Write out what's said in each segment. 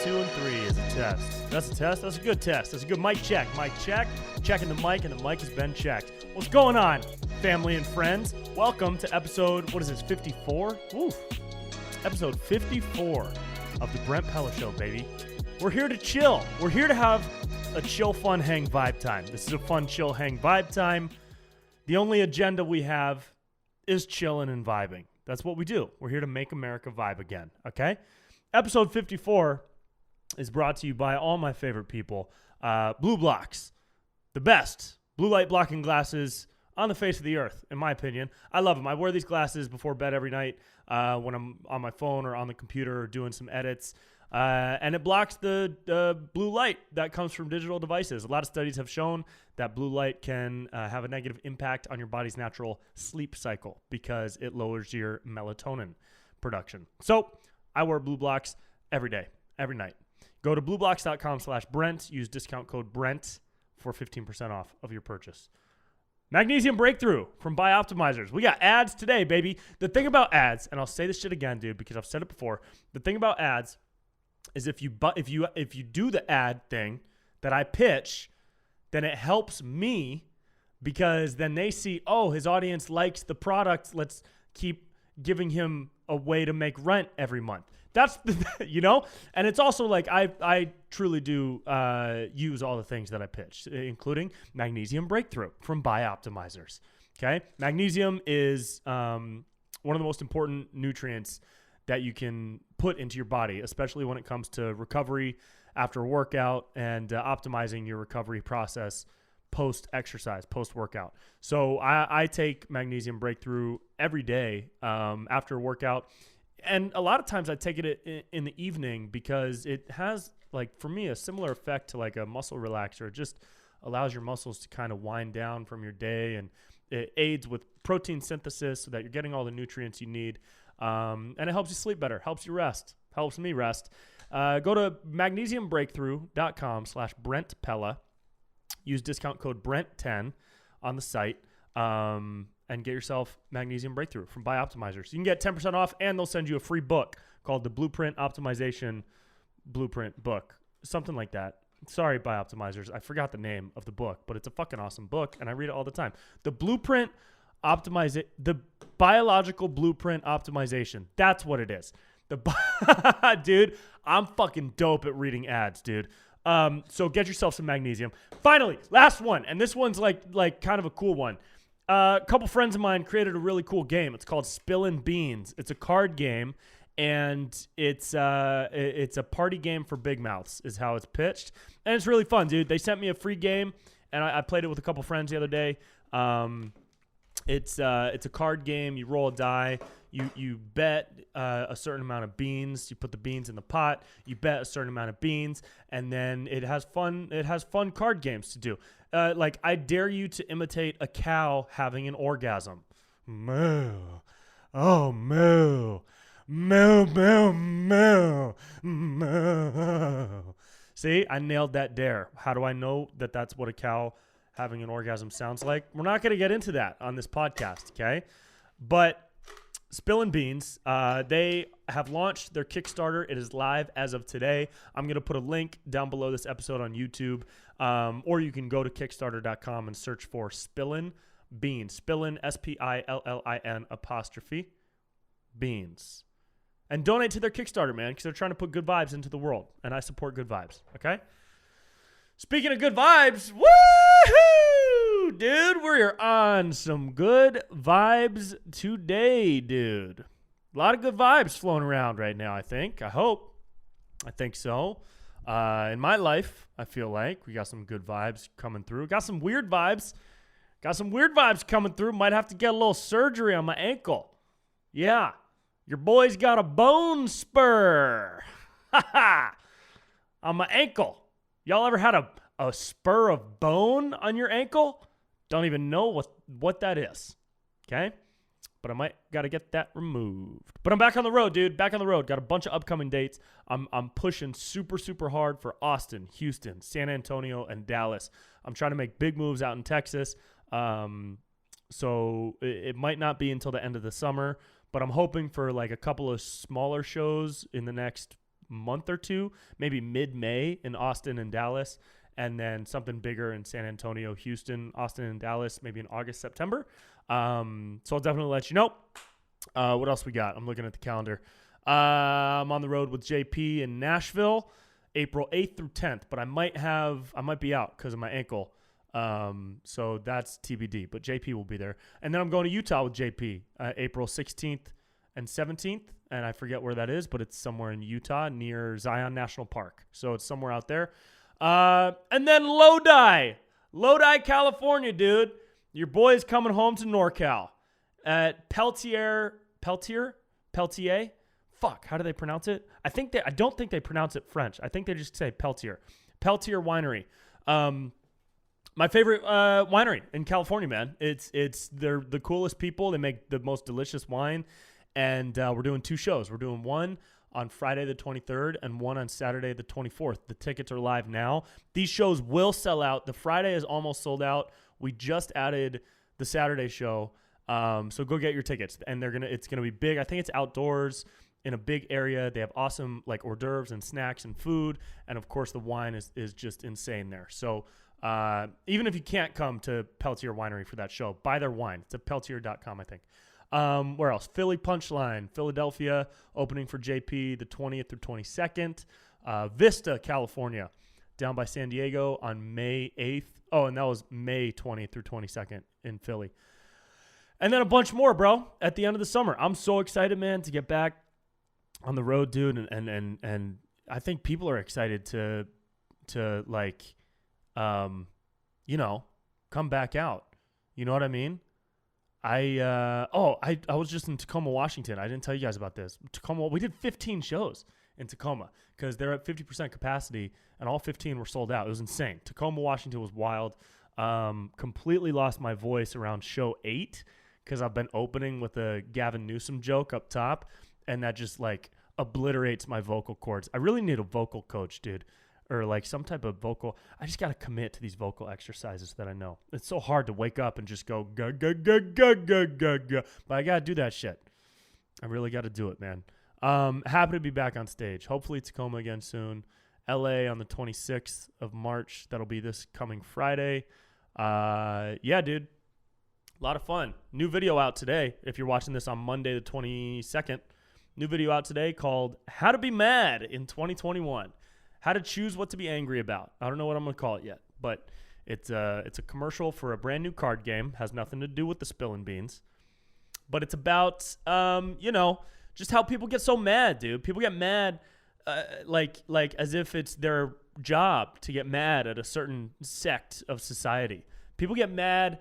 2, and 3 is a test. That's a test. That's a good test. That's a good mic check. Mic check. Checking the mic, and the mic has been checked. What's going on, family and friends? Welcome to episode, 54? Ooh, episode 54 of the Brent Pella Show, baby. We're here to chill. We're here to have a chill, fun, hang vibe time. This is a fun, chill, hang vibe time. The only agenda we have is chilling and vibing. That's what we do. We're here to make America vibe again, okay? Episode 54 is brought to you by all my favorite people. Blue Blocks, the best blue light blocking glasses on the face of the earth, in my opinion. I love them. I wear these glasses before bed every night when I'm on my phone or on the computer or doing some edits. And it blocks the blue light that comes from digital devices. A lot of studies have shown that blue light can have a negative impact on your body's natural sleep cycle because it lowers your melatonin production. So I wear Blue Blocks every day, every night. Go to blueblocks.com/Brent. Use discount code Brent for 15% off of your purchase. Magnesium Breakthrough from Bioptimizers. We got ads today, baby. The thing about ads, and I'll say this shit again, dude, because I've said it before. The thing about ads is if you do the ad thing that I pitch, then it helps me because then they see, oh, his audience likes the product. Let's keep giving him a way to make rent every month. That's the, and it's also like I truly do use all the things that I pitch, including Magnesium Breakthrough from Bioptimizers. Okay, magnesium is one of the most important nutrients that you can put into your body, especially when it comes to recovery after a workout and optimizing your recovery process post-exercise, post-workout. So I take Magnesium Breakthrough every day after a workout. And a lot of times I take it in the evening because it has, like, for me, a similar effect to like a muscle relaxer. It just allows your muscles to kind of wind down from your day, and it aids with protein synthesis so that you're getting all the nutrients you need. And it helps you sleep better, helps you rest, helps me rest. Go to magnesiumbreakthrough.com/Brent Pella. Use discount code Brent10 on the site and get yourself Magnesium Breakthrough from Bioptimizers. You can get 10% off, and they'll send you a free book called the Blueprint Optimization Blueprint Book, something like that. Sorry, Bioptimizers, I forgot the name of the book, but it's a fucking awesome book, and I read it all the time. The Biological Blueprint Optimization. That's what it is. Dude, I'm fucking dope at reading ads, dude. So get yourself some magnesium. Finally, last one, and this one's like kind of a cool one. A couple friends of mine created a really cool game. It's called Spillin' Beans. It's a card game, and it's a party game for big mouths is how it's pitched, and it's really fun, dude. They sent me a free game, and I played it with a couple friends the other day. It's a card game. You roll a die. You bet a certain amount of beans. You put the beans in the pot. You bet a certain amount of beans, and then it has fun card games to do. Like, I dare you to imitate a cow having an orgasm. Moo. Oh, moo. Moo, moo, moo. Moo. See, I nailed that dare. How do I know that that's what a cow having an orgasm sounds like? We're not going to get into that on this podcast, okay? But Spillin' Beans, they have launched their Kickstarter. It is live as of today. I'm going to put a link down below this episode on YouTube, or you can go to Kickstarter.com and search for Spillin' Beans. Spillin', Spillin' apostrophe Beans. And donate to their Kickstarter, man, because they're trying to put good vibes into the world, and I support good vibes, okay? Speaking of good vibes, woohoo! Dude, we're on some good vibes today, dude. A lot of good vibes flowing around right now, I think. I hope. I think so. In my life, I feel like we got some good vibes coming through. Got some weird vibes. Coming through. Might have to get a little surgery on my ankle. Yeah. Your boy's got a bone spur. On my ankle. Y'all ever had a spur of bone on your ankle? Don't even know what that is. Okay? But I might got to get that removed. But I'm back on the road, dude. Back on the road. Got a bunch of upcoming dates. I'm pushing super, super hard for Austin, Houston, San Antonio, and Dallas. I'm trying to make big moves out in Texas. So it might not be until the end of the summer. But I'm hoping for like a couple of smaller shows in the next month or two, maybe mid-May in Austin and Dallas, and then something bigger in San Antonio, Houston, Austin, and Dallas, maybe in August, September. So I'll definitely let you know. What else we got? I'm looking at the calendar. I'm on the road with JP in Nashville, April 8th through 10th, but I might be out because of my ankle. So that's TBD, but JP will be there. And then I'm going to Utah with JP, April 16th and 17th. And I forget where that is, but it's somewhere in Utah near Zion National Park. So it's somewhere out there. And then Lodi, California, dude. Your boy is coming home to NorCal at Peltier. Fuck, how do they pronounce it? I don't think they pronounce it French. I think they just say Peltier Winery. My favorite winery in California, man. They're the coolest people. They make the most delicious wine, and we're doing 2 shows. We're doing one on Friday the 23rd and one on Saturday the 24th. The tickets are live now. These shows will sell out. The Friday is almost sold out. We just added the Saturday show, so go get your tickets. And it's gonna be big. I think it's outdoors in a big area. They have awesome like hors d'oeuvres and snacks and food, and of course the wine is just insane there. So even if you can't come to Peltier Winery for that show, buy their wine. It's at peltier.com, I think. Where else? Philly Punchline, Philadelphia, opening for JP the 20th through 22nd. Vista, California, down by San Diego on May 8th. Oh, and that was May 20th through 22nd in Philly. And then a bunch more, bro, at the end of the summer. I'm so excited, man, to get back on the road, dude. And I think people are excited to like, come back out. You know what I mean? I was just in Tacoma, Washington. I didn't tell you guys about this. Tacoma, we did 15 shows in Tacoma because they're at 50% capacity, and all 15 were sold out. It was insane. Tacoma, Washington was wild. Completely lost my voice around show 8 because I've been opening with a Gavin Newsom joke up top, and that just like obliterates my vocal cords. I really need a vocal coach, dude. Or like some type of vocal. I just got to commit to these vocal exercises that I know. It's so hard to wake up and just go, go, go, go, go, go, go, go. But I got to do that shit. I really got to do it, man. Happy to be back on stage. Hopefully Tacoma again soon. LA on the 26th of March. That'll be this coming Friday. Yeah, dude. A lot of fun. New video out today. If you're watching this on Monday the 22nd. New video out today called How to Be Mad in 2021. How to choose what to be angry about. I don't know what I'm going to call it yet, but it's a commercial for a brand new card game. Has nothing to do with the spilling beans, but it's about, just how people get so mad, dude. People get mad, like as if it's their job to get mad at a certain sect of society. People get mad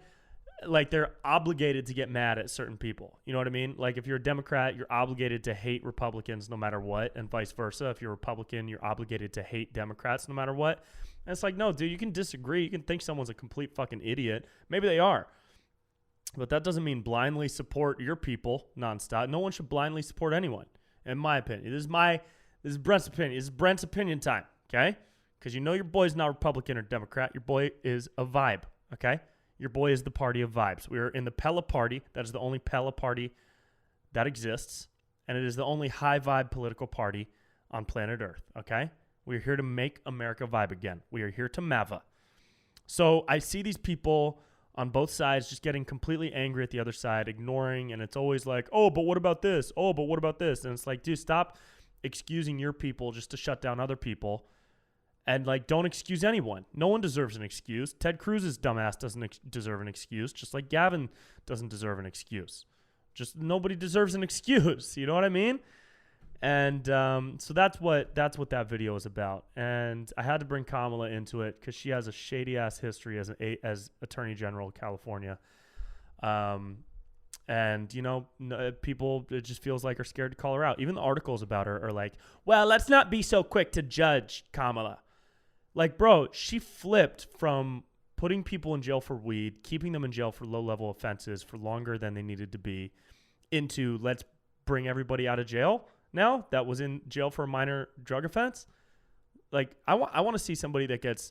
like they're obligated to get mad at certain people. You know what I mean? Like if you're a Democrat, you're obligated to hate Republicans no matter what, and vice versa. If you're a Republican, you're obligated to hate Democrats no matter what. And it's like, no, dude, you can disagree. You can think someone's a complete fucking idiot. Maybe they are. But that doesn't mean blindly support your people nonstop. No one should blindly support anyone, in my opinion. This is Brent's opinion. This is Brent's opinion time, okay? Because you know your boy's not Republican or Democrat. Your boy is a vibe, okay? Your boy is the party of vibes. We are in the Pella party. That is the only Pella party that exists. And it is the only high vibe political party on planet Earth, okay? We are here to make America vibe again. We are here to MAVA. So I see these people on both sides just getting completely angry at the other side, ignoring, and it's always like, oh, but what about this? Oh, but what about this? And it's like, dude, stop excusing your people just to shut down other people. And, like, don't excuse anyone. No one deserves an excuse. Ted Cruz's dumbass doesn't deserve an excuse, just like Gavin doesn't deserve an excuse. Just nobody deserves an excuse. You know what I mean? And so that's what that video is about. And I had to bring Kamala into it because she has a shady-ass history as Attorney General of California. And, people, it just feels like are scared to call her out. Even the articles about her are like, well, let's not be so quick to judge Kamala. Like, bro, she flipped from putting people in jail for weed, keeping them in jail for low-level offenses for longer than they needed to be, into let's bring everybody out of jail now that was in jail for a minor drug offense. Like, I want to see somebody that gets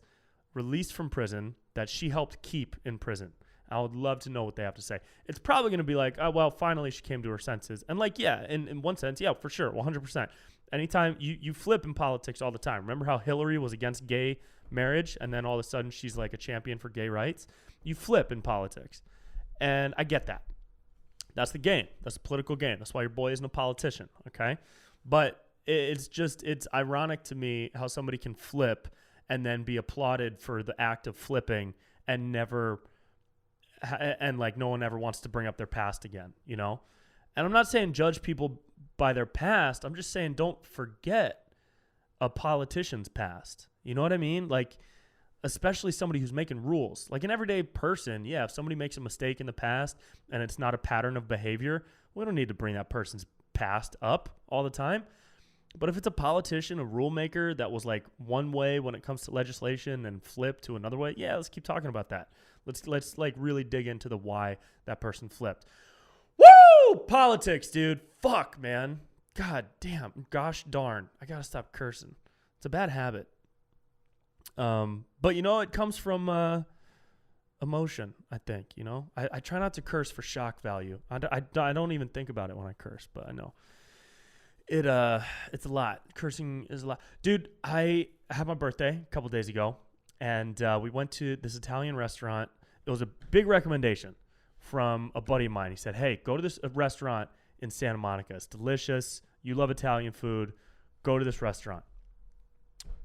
released from prison that she helped keep in prison. I would love to know what they have to say. It's probably going to be like, oh, well, finally she came to her senses. And, like, yeah, in one sense, yeah, for sure, 100%. Anytime you flip in politics all the time. Remember how Hillary was against gay marriage and then all of a sudden she's like a champion for gay rights? You flip in politics. And I get that. That's the game. That's the political game. That's why your boy isn't a politician, okay? But it's ironic to me how somebody can flip and then be applauded for the act of flipping and never and like no one ever wants to bring up their past again, you know? And I'm not saying judge people by their past. I'm just saying don't forget a politician's past. You know what I mean? Like, especially somebody who's making rules. Like an everyday person, yeah, if somebody makes a mistake in the past and it's not a pattern of behavior, we don't need to bring that person's past up all the time. But if it's a politician, a rule maker that was like one way when it comes to legislation and flipped to another way, yeah, let's keep talking about that. Let's like really dig into the why that person flipped. Woo! Politics, dude. Fuck, man. God damn. Gosh darn. I gotta stop cursing. It's a bad habit. But you know, it comes from emotion, I think, you know. I try not to curse for shock value. I don't even think about it when I curse, but I know. It's a lot. Cursing is a lot. Dude, I had my birthday a couple days ago, and we went to this Italian restaurant. It was a big recommendation from a buddy of mine. He said, hey, go to this restaurant in Santa Monica. It's delicious. You love Italian food. Go to this restaurant.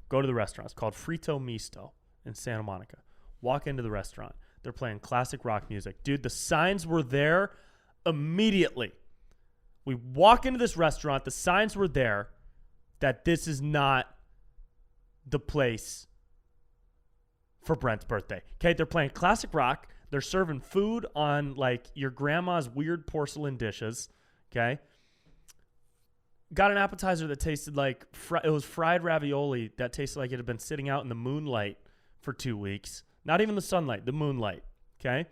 Go to the restaurant. It's called Frito Misto in Santa Monica. Walk into the restaurant. They're playing classic rock music. Dude, the signs were there immediately. We walk into this restaurant. The signs were there that this is not the place for Brent's birthday. Okay, they're playing classic rock. They're serving food on like your grandma's weird porcelain dishes. Okay. Got an appetizer that tasted like it was fried ravioli that tasted like it had been sitting out in the moonlight for 2 weeks. Not even the sunlight, the moonlight. Okay.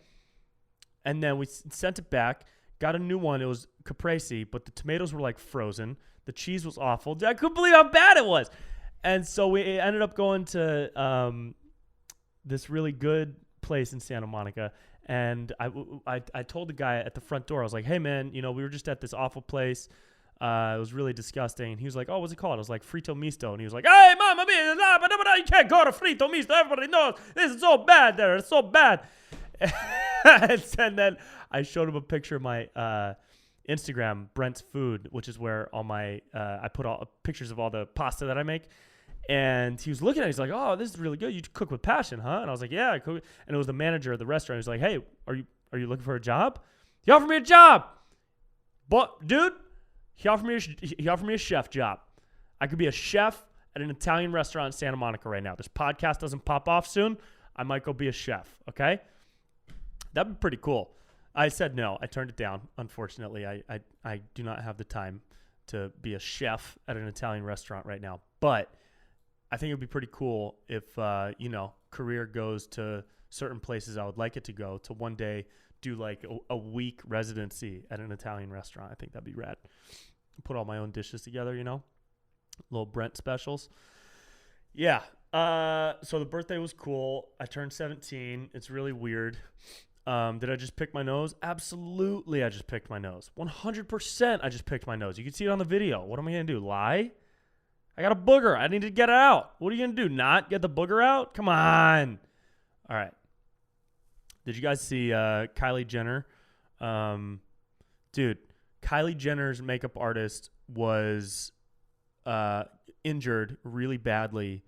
And then we sent it back. Got a new one. It was caprese, but the tomatoes were like frozen. The cheese was awful. I couldn't believe how bad it was. And so we ended up going to this really good place in Santa Monica. And I told the guy at the front door, I was like, hey, man, you know, we were just at this awful place. It was really disgusting. And he was like, oh, what's it called? I was like, Frito Misto. And he was like, hey, mama mia, you can't go to Frito Misto. Everybody knows this is so bad there. It's so bad. And then I showed him a picture of my Instagram, Brent's Food, which is where all my I put all pictures of all the pasta that I make. And he was looking at it. He's like, oh, this is really good. You cook with passion, huh? And I was like, yeah, I cook. And it was the manager of the restaurant. He was like, hey, are you looking for a job? He offered me a job. But, dude, he offered me a chef job. I could be a chef at an Italian restaurant in Santa Monica right now. This podcast doesn't pop off soon. I might go be a chef, okay? That'd be pretty cool. I said no. I turned it down. Unfortunately, I do not have the time to be a chef at an Italian restaurant right now. But I think it would be pretty cool if, career goes to certain places I would like it to go, to one day do like a week residency at an Italian restaurant. I think that'd be rad. Put all my own dishes together, you know, little Brent specials. Yeah. So the birthday was cool. I turned 17. It's really weird. Did I just pick my nose? Absolutely, I just picked my nose. 100% I just picked my nose. You can see it on the video. What am I going to do, lie? I got a booger. I need to get it out. What are you going to do, not get the booger out? Come on. All right. Did you guys see Kylie Jenner? Dude, Kylie Jenner's makeup artist was injured really badly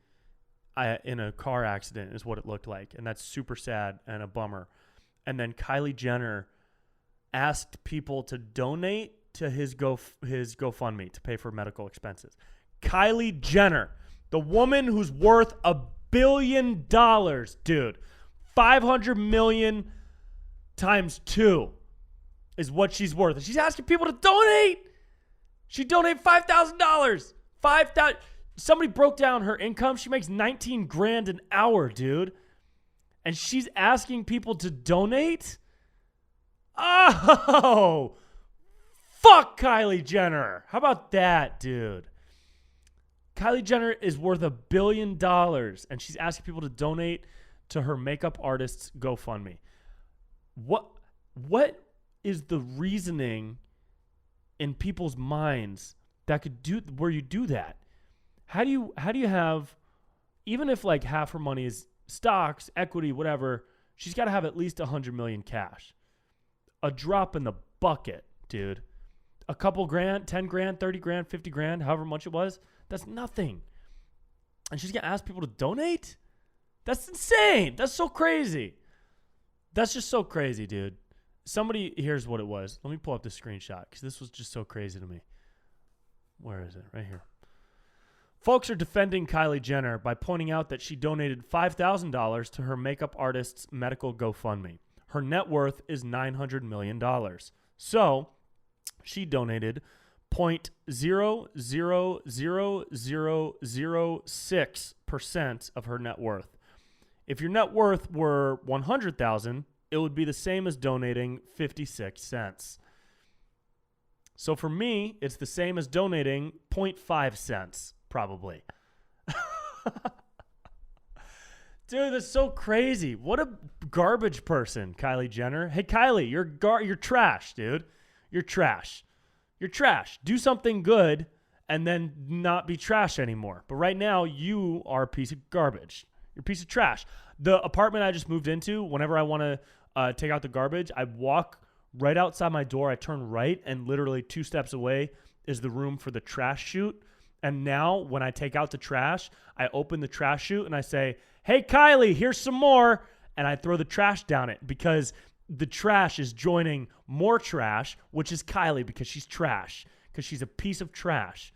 in a car accident is what it looked like. And that's super sad and a bummer. And then Kylie Jenner asked people to donate to his GoFundMe to pay for medical expenses. Kylie Jenner, the woman who's worth $1 billion, dude. 500 million times 2 is what she's worth. And she's asking people to donate. She donated $5,000. $5,000. Somebody broke down her income. She makes $19,000 an hour, dude. And she's asking people to donate? Oh, fuck Kylie Jenner. How about that, dude? Kylie Jenner is worth $1 billion, and she's asking people to donate to her makeup artist's GoFundMe. What is the reasoning in people's minds that could do where you do that. How do you have, even if like half her money is stocks, equity, whatever, she's got to have at least 100 million cash. A drop in the bucket, dude. A couple grand, 10 grand, 30 grand, 50 grand, however much it was, that's nothing. And she's going to ask people to donate? That's insane. That's so crazy. That's just so crazy, dude. Here's what it was. Let me pull up the screenshot because this was just so crazy to me. Where is it? Right here. Folks are defending Kylie Jenner by pointing out that she donated $5,000 to her makeup artist's medical GoFundMe. Her net worth is $900 million. So she donated 0.000006% of her net worth. If your net worth were $100,000, it would be the same as donating 56 cents. So for me, it's the same as donating 0.5 cents, probably. Dude, that's so crazy. What a garbage person, Kylie Jenner. Hey, Kylie, you're trash, dude. You're trash. You're trash. Do something good and then not be trash anymore. But right now, you are a piece of garbage. You're a piece of trash. The apartment I just moved into, whenever I want to take out the garbage, I walk right outside my door. I turn right, and literally 2 steps away is the room for the trash chute. And now when I take out the trash, I open the trash chute and I say, hey, Kylie, here's some more. And I throw the trash down it because the trash is joining more trash, which is Kylie because she's trash, because she's a piece of trash.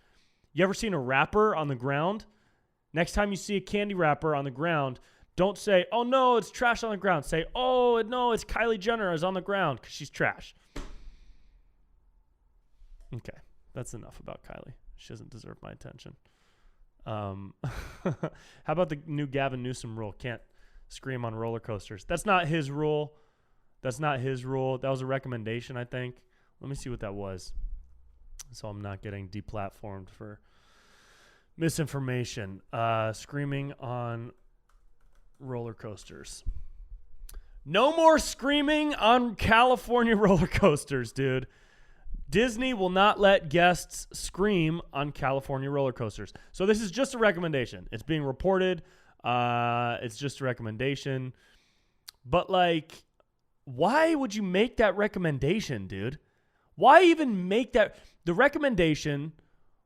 You ever seen a wrapper on the ground? Next time you see a candy wrapper on the ground, don't say, oh, no, it's trash on the ground. Say, oh, no, it's Kylie Jenner is on the ground because she's trash. Okay, that's enough about Kylie. She doesn't deserve my attention. How about the new Gavin Newsom rule? Can't scream on roller coasters. That's not his rule. That's not his rule. That was a recommendation, I think. Let me see what that was, so I'm not getting deplatformed for misinformation. Screaming on roller coasters. No more screaming on California roller coasters, dude. Disney will not let guests scream on California roller coasters. So this is just a recommendation. It's being reported. It's just a recommendation. But, like, why would you make that recommendation, dude? Why even make that? The recommendation,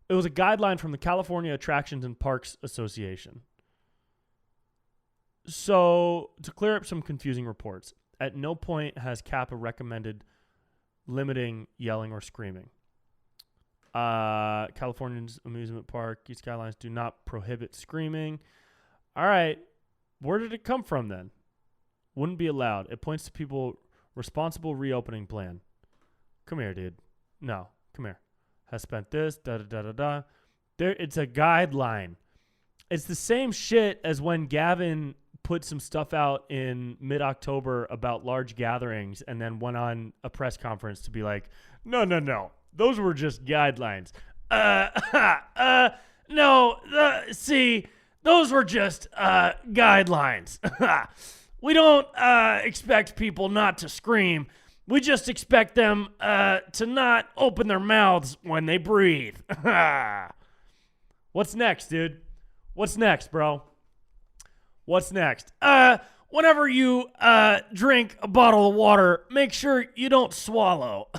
it was a guideline from the California Attractions and Parks Association. So, to clear up some confusing reports, at no point has CAPA recommended limiting yelling or screaming. California's amusement park, Key Skylines do not prohibit screaming. All right. Where did it come from then? Wouldn't be allowed. It points to people responsible reopening plan. Come here, dude. No, come here. Has spent this, da-da-da-da-da. It's a guideline. It's the same shit as when Gavin put some stuff out in mid-October about large gatherings and then went on a press conference to be like, no. Those were just guidelines. See, those were just guidelines. We don't expect people not to scream. We just expect them to not open their mouths when they breathe. What's next, dude? What's next, bro? What's next? Whenever you drink a bottle of water, make sure you don't swallow.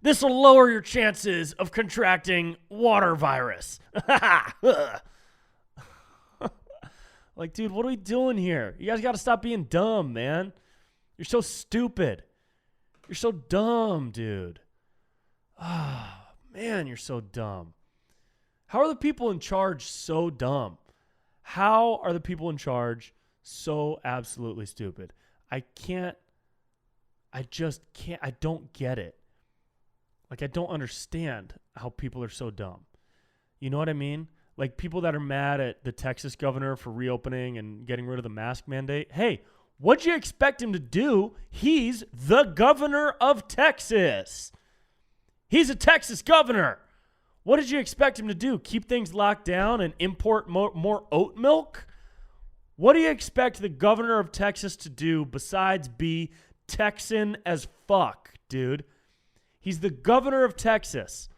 This will lower your chances of contracting water virus. Like, dude, what are we doing here? You guys got to stop being dumb, man. You're so stupid. You're so dumb, dude. Ah, man, you're so dumb. How are the people in charge so dumb? How are the people in charge so absolutely stupid? I don't get it. Like, I don't understand how people are so dumb. You know what I mean? Like, people that are mad at the Texas governor for reopening and getting rid of the mask mandate. Hey, what'd you expect him to do? He's the governor of Texas. He's a Texas governor. What did you expect him to do? Keep things locked down and import more oat milk? What do you expect the governor of Texas to do besides be Texan as fuck, dude? He's the governor of Texas.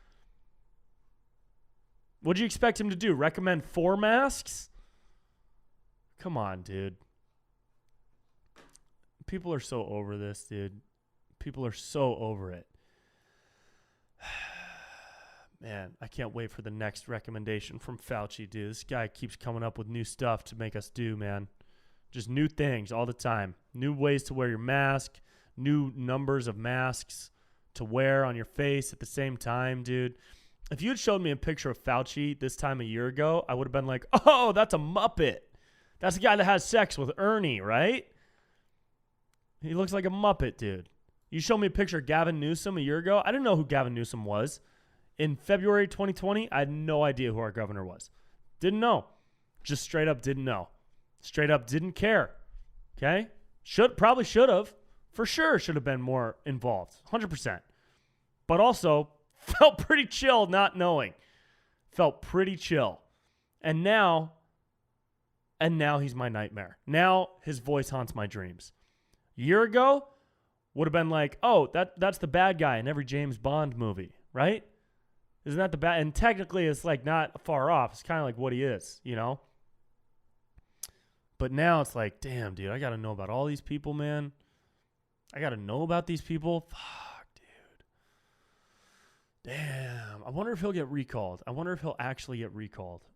What'd you expect him to do? Recommend 4 masks? Come on, dude. People are so over this, dude. People are so over it. Man, I can't wait for the next recommendation from Fauci, dude. This guy keeps coming up with new stuff to make us do, man. Just new things all the time. New ways to wear your mask, new numbers of masks to wear on your face at the same time, dude. If you had showed me a picture of Fauci this time a year ago, I would have been like, oh, that's a Muppet. That's the guy that has sex with Ernie, right? He looks like a Muppet, dude. You showed me a picture of Gavin Newsom a year ago. I didn't know who Gavin Newsom was. In February 2020, I had no idea who our governor was. Didn't know. Just straight up didn't know. Straight up didn't care. Okay? Probably should have. For sure should have been more involved. 100%. But also felt pretty chill not knowing. Felt pretty chill. And now he's my nightmare. Now his voice haunts my dreams. A year ago, would have been like, oh, that's the bad guy in every James Bond movie, right? Isn't that the bad? And technically, it's like not far off. It's kind of like what he is, you know? But now it's like, damn, dude, I got to know about all these people, man. I got to know about these people. Fuck, dude. Damn. I wonder if he'll get recalled. I wonder if he'll actually get recalled.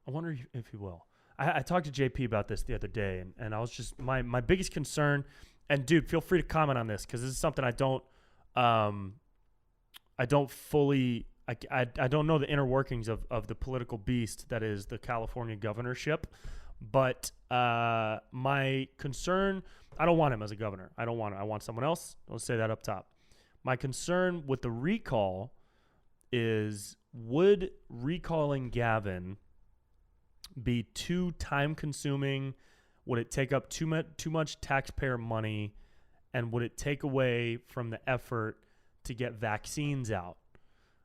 I wonder if he will. I talked to JP about this the other day, and I was just, my biggest concern, and dude, feel free to comment on this, because this is something I don't fully, I don't know the inner workings of the political beast that is the California governorship, but my concern, I don't want him as a governor. I don't want him. I want someone else. I'll say that up top. My concern with the recall is, would recalling Gavin be too time consuming? Would it take up too much taxpayer money? And would it take away from the effort to get vaccines out?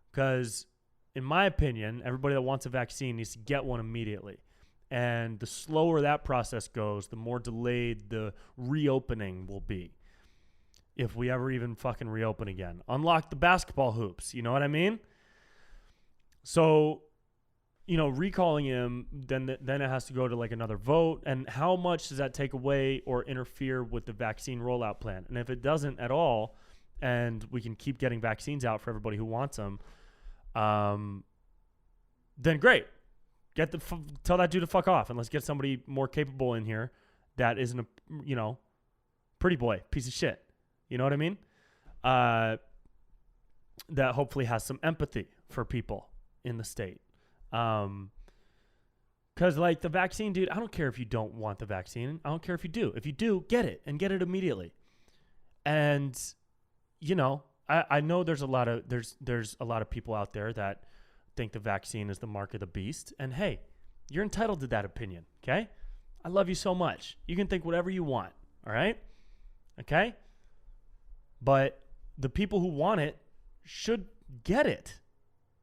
Because in my opinion, everybody that wants a vaccine needs to get one immediately. And the slower that process goes, the more delayed the reopening will be. If we ever even fucking reopen again. Unlock the basketball hoops. You know what I mean? So, you know, recalling him, then it has to go to like another vote. And how much does that take away or interfere with the vaccine rollout plan? And if it doesn't at all, and we can keep getting vaccines out for everybody who wants them, then great. Tell that dude to fuck off, and let's get somebody more capable in here that isn't a, you know, pretty boy, piece of shit. You know what I mean? That hopefully has some empathy for people in the state. Because, like, the vaccine, dude, I don't care if you don't want the vaccine. I don't care if you do. If you do, get it, and get it immediately. And, you know, I know there's a lot of people out there that think the vaccine is the mark of the beast. And, hey, you're entitled to that opinion, okay? I love you so much. You can think whatever you want, all right? Okay? But the people who want it should get it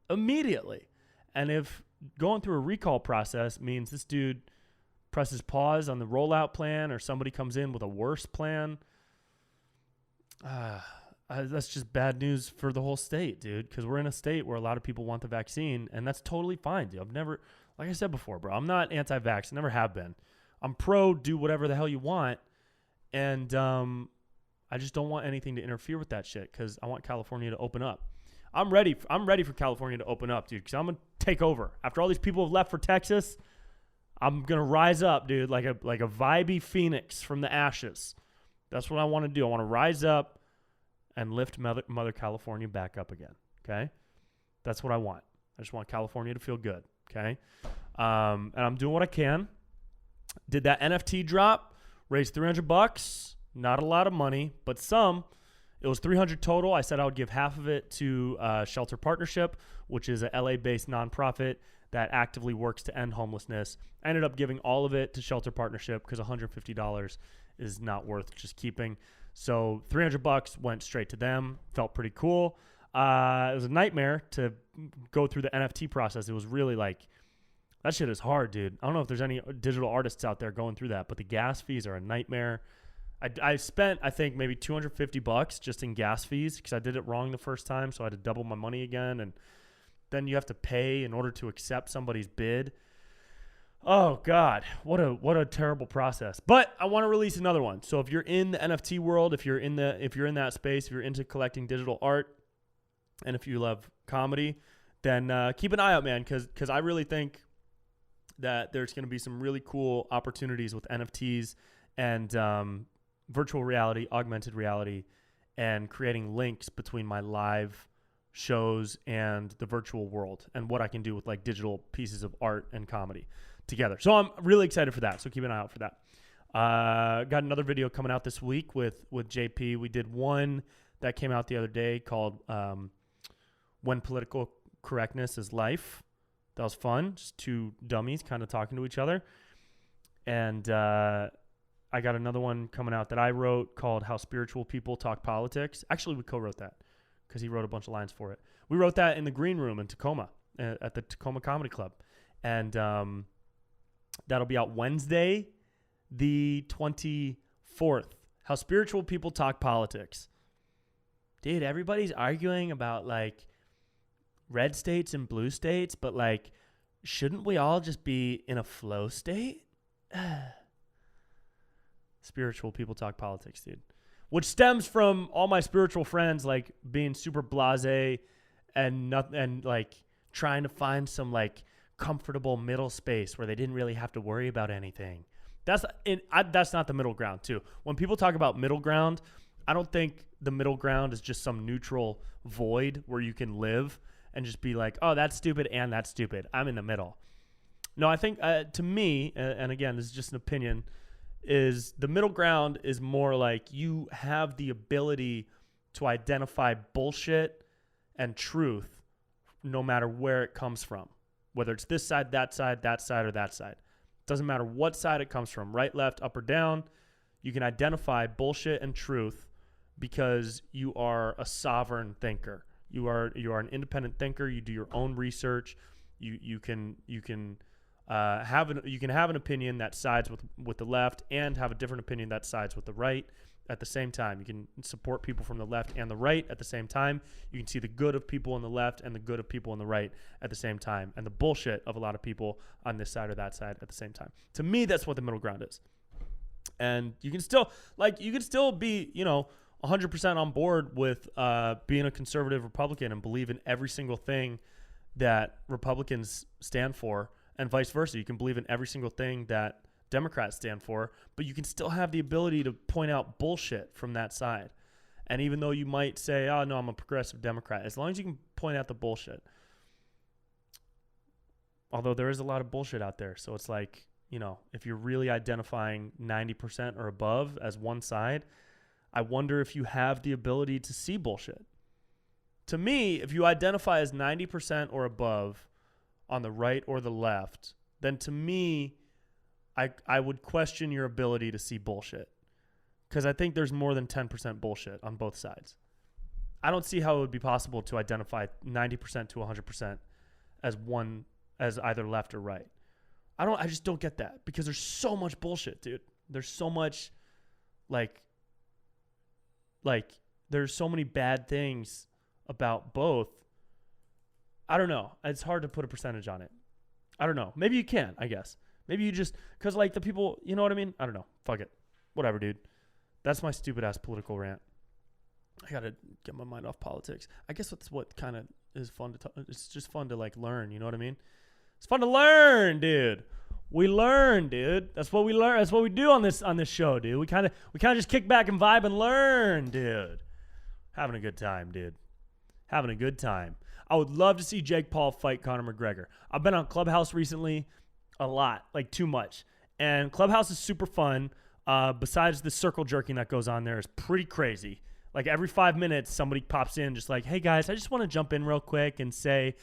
immediately. And if going through a recall process means this dude presses pause on the rollout plan, or somebody comes in with a worse plan, that's just bad news for the whole state, dude, because we're in a state where a lot of people want the vaccine, and that's totally fine, dude. I've never, like I said before, bro, I'm not anti-vax. I never have been. I'm pro do whatever the hell you want, and I just don't want anything to interfere with that shit, because I want California to open up. I'm ready for California to open up, dude, because I'm going to take over. After all these people have left for Texas, I'm going to rise up, dude, like a vibey phoenix from the ashes. That's what I want to do. I want to rise up and lift Mother California back up again, okay? That's what I want. I just want California to feel good, okay? And I'm doing what I can. Did that NFT drop, raised $300. Not a lot of money, but some. It was $300 total. I said I would give half of it to Shelter Partnership, which is a LA-based nonprofit that actively works to end homelessness. I ended up giving all of it to Shelter Partnership because $150 is not worth just keeping. So $300 went straight to them. Felt pretty cool. It was a nightmare to go through the NFT process. It was really like, that shit is hard, dude. I don't know if there's any digital artists out there going through that, but the gas fees are a nightmare. I spent, I think, maybe $250 just in gas fees because I did it wrong the first time, so I had to double my money again. And then you have to pay in order to accept somebody's bid. Oh God, what a terrible process. But I want to release another one. So if you're in the NFT world, if you're in that space, if you're into collecting digital art, and if you love comedy, then keep an eye out, man, because I really think that there's going to be some really cool opportunities with NFTs and virtual reality, augmented reality, and creating links between my live shows and the virtual world and what I can do with like digital pieces of art and comedy together. So I'm really excited for that. So keep an eye out for that. Got another video coming out this week with JP. We did one that came out the other day called When Political Correctness is Life. That was fun. Just two dummies kind of talking to each other. And I got another one coming out that I wrote called How Spiritual People Talk Politics. Actually, we co-wrote that because he wrote a bunch of lines for it. We wrote that in the green room in Tacoma at the Tacoma Comedy Club. And that'll be out Wednesday, the 24th. How Spiritual People Talk Politics. Dude, everybody's arguing about like red states and blue states, but like, shouldn't we all just be in a flow state? Spiritual people talk politics, dude. Which stems from all my spiritual friends like being super blasé and like trying to find some like comfortable middle space where they didn't really have to worry about anything. That's not the middle ground too. When people talk about middle ground, I don't think the middle ground is just some neutral void where you can live and just be like, oh, that's stupid and that's stupid. I'm in the middle. No, I think to me, and again, this is just an opinion, is the middle ground is more like you have the ability to identify bullshit and truth no matter where it comes from. Whether it's this side, that side, or that side. Doesn't matter what side it comes from, right, left, up, or down. You can identify bullshit and truth because you are a sovereign thinker. You are an independent thinker. You do your own research. You can have an opinion that sides with the left and have a different opinion that sides with the right at the same time. You can support people from the left and the right at the same time. You can see the good of people on the left and the good of people on the right at the same time, and the bullshit of a lot of people on this side or that side at the same time. To me, that's what the middle ground is. And you can still be, 100% on board with being a conservative Republican and believe in every single thing that Republicans stand for, and vice versa. You can believe in every single thing that Democrats stand for, but you can still have the ability to point out bullshit from that side. And even though you might say, oh, no, I'm a progressive Democrat, as long as you can point out the bullshit. Although there is a lot of bullshit out there. So it's like, if you're really identifying 90% or above as one side, I wonder if you have the ability to see bullshit. To me, if you identify as 90% or above on the right or the left, then to me, I would question your ability to see bullshit. Because I think there's more than 10% bullshit on both sides. I don't see how it would be possible to identify 90% to 100% as either left or right. I just don't get that, because there's so much bullshit, dude. There's so much like there's so many bad things about both. I don't know. It's hard to put a percentage on it. I don't know. Maybe you can, I guess. Maybe you just, because like the people, you know what I mean? I don't know. Fuck it. Whatever, dude. That's my stupid ass political rant. I got to get my mind off politics. I guess that's what kind of is fun to talk. It's just fun to like learn. You know what I mean? It's fun to learn, dude. We learn, dude. That's what we learn. That's what we do on this show, dude. We kind of just kick back and vibe and learn, dude. Having a good time, dude. Having a good time. I would love to see Jake Paul fight Conor McGregor. I've been on Clubhouse recently a lot, like too much. And Clubhouse is super fun. Besides the circle jerking that goes on there is pretty crazy. Like every 5 minutes, somebody pops in just like, hey guys, I just want to jump in real quick and say,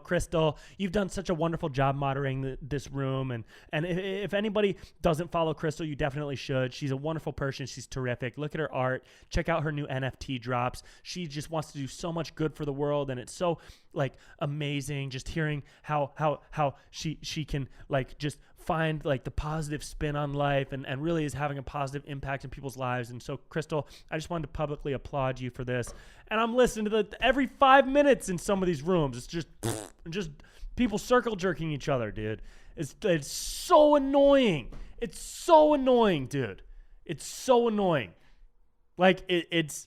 Crystal, you've done such a wonderful job moderating this room. And if anybody doesn't follow Crystal, you definitely should. She's a wonderful person. She's terrific. Look at her art. Check out her new NFT drops. She just wants to do so much good for the world. And it's so like amazing just hearing how she can like just find like the positive spin on life and really is having a positive impact in people's lives. And so, Crystal, I just wanted to publicly applaud you for this. And I'm listening to every 5 minutes in some of these rooms. It's just people circle jerking each other, dude. It's so annoying. It's so annoying, dude. It's so annoying. Like it's.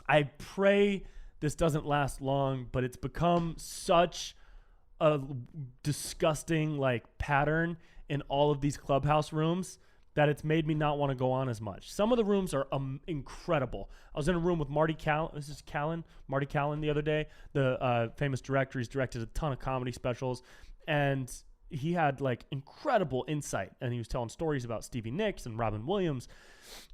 I pray this doesn't last long, but it's become such a disgusting like pattern in all of these Clubhouse rooms that it's made me not want to go on as much. Some of the rooms are incredible. I was in a room with Marty Callen the other day, the famous director. He's directed a ton of comedy specials, and he had like incredible insight, and he was telling stories about Stevie Nicks and Robin Williams,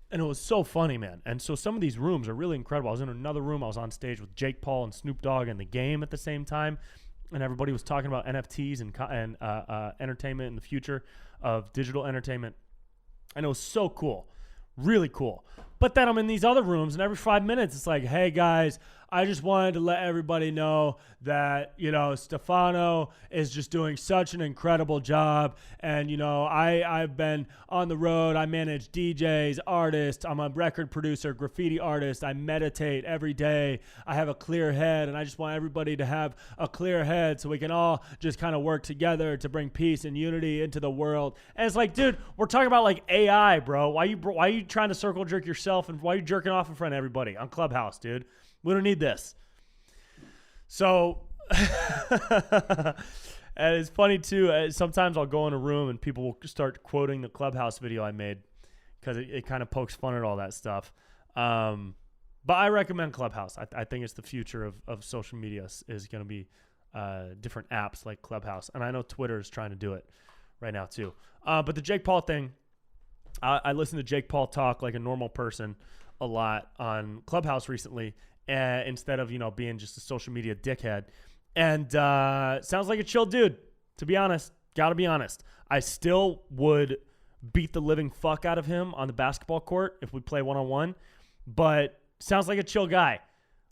and it was so funny, man. And so some of these rooms are really incredible. I was in another room. I was on stage with Jake Paul and Snoop Dogg and The Game at the same time, and everybody was talking about NFTs and entertainment and the future of digital entertainment. And it was so cool, really cool. But then I'm in these other rooms, and every 5 minutes, it's like, hey, guys, I just wanted to let everybody know that, Stefano is just doing such an incredible job. And, I've been on the road. I manage DJs, artists. I'm a record producer, graffiti artist. I meditate every day. I have a clear head, and I just want everybody to have a clear head so we can all just kind of work together to bring peace and unity into the world. And it's like, dude, we're talking about like AI, bro. Why are you trying to circle jerk yourself, and why are you jerking off in front of everybody on Clubhouse, dude? We don't need this. So, and it's funny too. Sometimes I'll go in a room and people will start quoting the Clubhouse video I made because it kind of pokes fun at all that stuff. But I recommend Clubhouse. I think it's the future of social media is going to be different apps like Clubhouse. And I know Twitter is trying to do it right now too. But the Jake Paul thing, I listened to Jake Paul talk like a normal person a lot on Clubhouse recently. Instead of, being just a social media dickhead. And sounds like a chill dude, to be honest. Gotta be honest. I still would beat the living fuck out of him on the basketball court if we play one-on-one. But sounds like a chill guy.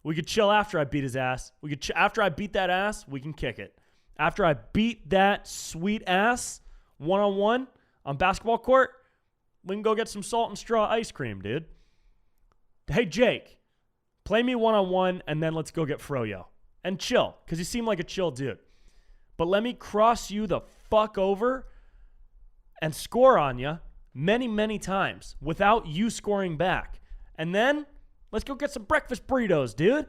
We could chill after I beat his ass. After I beat that ass, we can kick it. After I beat that sweet ass one-on-one on basketball court, we can go get some salt and straw ice cream, dude. Hey, Jake. Play me one-on-one, and then let's go get Froyo. And chill, because you seem like a chill dude. But let me cross you the fuck over and score on you many, many times without you scoring back. And then let's go get some breakfast burritos, dude.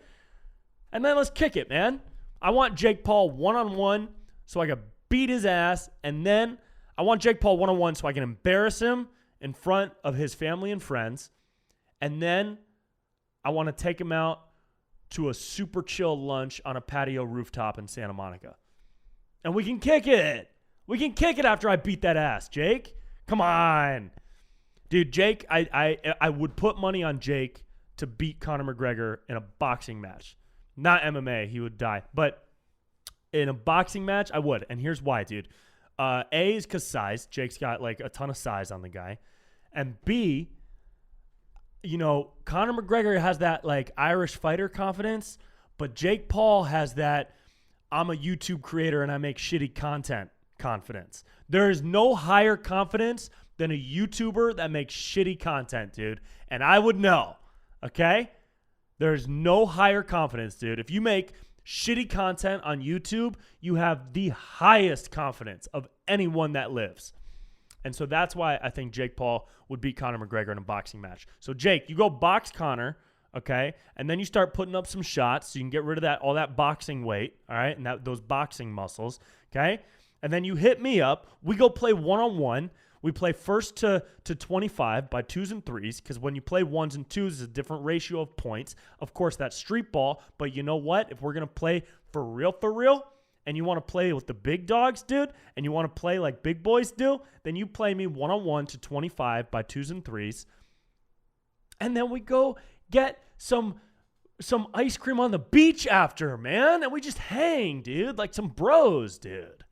And then let's kick it, man. I want Jake Paul one-on-one so I can beat his ass. And then I want Jake Paul one-on-one so I can embarrass him in front of his family and friends. And then I want to take him out to a super chill lunch on a patio rooftop in Santa Monica. And we can kick it. We can kick it after I beat that ass, Jake. Come on. Dude, Jake, I would put money on Jake to beat Conor McGregor in a boxing match. Not MMA, he would die. But in a boxing match, I would. And here's why, dude. A is because size. Jake's got like a ton of size on the guy. And B, Conor McGregor has that like Irish fighter confidence, but Jake Paul has that I'm a YouTube creator and I make shitty content confidence. There is no higher confidence than a YouTuber that makes shitty content, dude. And I would know, okay? There's no higher confidence, dude. If you make shitty content on YouTube, you have the highest confidence of anyone that lives. And so that's why I think Jake Paul would beat Conor McGregor in a boxing match. So, Jake, you go box Conor, okay? And then you start putting up some shots so you can get rid of all that boxing weight, all right, and those boxing muscles, okay? And then you hit me up. We go play one-on-one. We play first to 25 by twos and threes because when you play ones and twos, it's a different ratio of points. Of course, that's street ball. But you know what? If we're going to play for real, and you want to play with the big dogs, dude, and you want to play like big boys do, then you play me one-on-one to 25 by twos and threes. And then we go get some ice cream on the beach after, man. And we just hang, dude, like some bros, dude.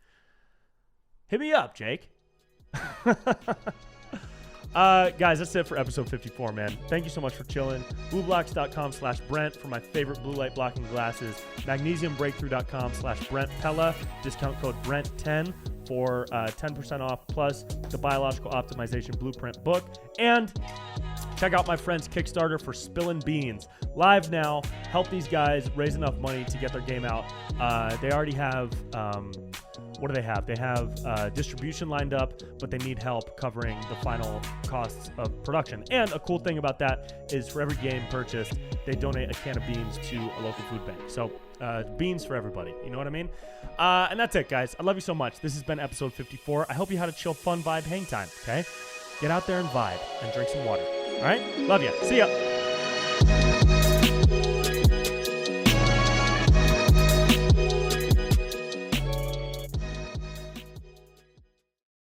Hit me up, Jake. Guys, that's it for episode 54, man. Thank you so much for chilling. Blueblocks.com/Brent for my favorite blue light blocking glasses. Magnesiumbreakthrough.com/Brent Pella. Discount code Brent10 for 10% off, plus the Biological Optimization Blueprint book. And check out my friend's Kickstarter for Spillin' Beans. Live now. Help these guys raise enough money to get their game out. They already have... what do they have? They have distribution lined up, but they need help covering the final costs of production. And a cool thing about that is for every game purchased, they donate a can of beans to a local food bank. So beans for everybody. You know what I mean? And that's it, guys. I love you so much. This has been episode 54. I hope you had a chill, fun vibe hang time, okay? Get out there and vibe and drink some water. All right? Love you. See ya.